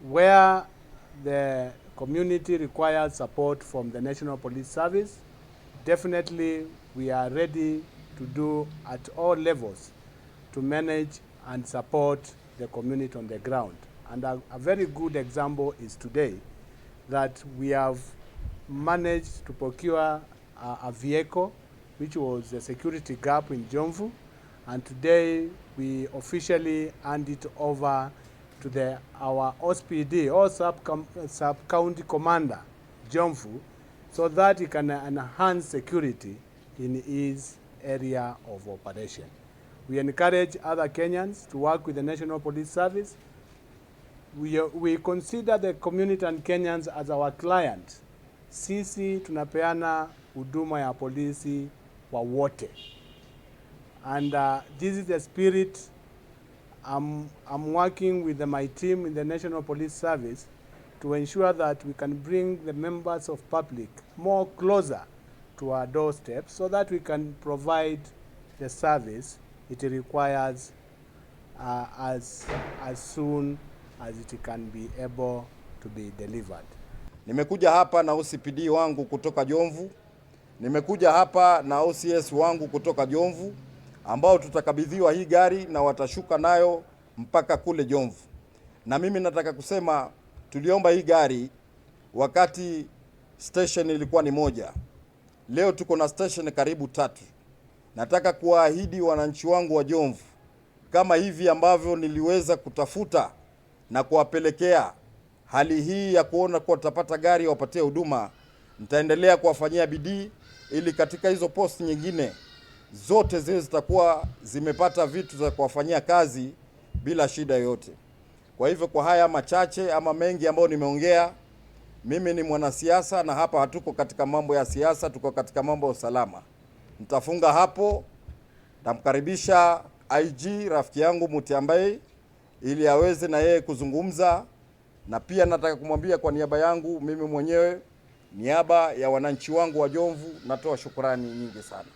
where the community requires support from the National Police Service, definitely we are ready to do at all levels to manage and support the community on the ground. And a very good example is today that we have managed to procure a vehicle which was a security gap in Jomvu, and today we officially hand it over to our OSPD, or sub-county commander, Jomvu, so that he can enhance security in his area of operation. We encourage other Kenyans to work with the National Police Service. We consider the community and Kenyans as our client. Sisi tunapeana huduma ya polisi kwa wote. And this is the spirit I'm working with my team in the National Police Service to ensure that we can bring the members of public more closer to our doorstep so that we can provide the service it requires as soon as it can be able to be delivered. Nimekuja hapa na OCPD wangu kutoka Jomvu. Nimekuja hapa na OCS wangu kutoka Jomvu ambao tutakabidhiwa hii gari na watashuka nayo mpaka kule Jomvu. Na mimi nataka kusema tuliomba hii gari wakati station ilikuwa ni moja. Leo tuko na station karibu 3. Nataka kuahidi wananchi wangu wa Jomvu, kama hivi ambavyo niliweza kutafuta na kuwapelekea hali hii ya kuona kwa tutapata gari wapatie huduma, nitaendelea kuwafanyia bidii ili katika hizo post nyingine zote zile zitakuwa zimepata vitu za kuwafanyia kazi bila shida yoyote. Kwa hivyo kwa haya machache ama mengi ambayo nimeongea, mimi ni mwanasiasa na hapa hatuko katika mambo ya siasa, tuko katika mambo ya usalama. Nitafunga hapo, namkaribisha IG rafiki yangu Mutiambai ili aweze na yeye kuzungumza, na pia nataka kumwambia kwa niaba yangu mimi mwenyewe, niaba ya wananchi wangu wa Jomvu, natoa shukrani nyingi sana.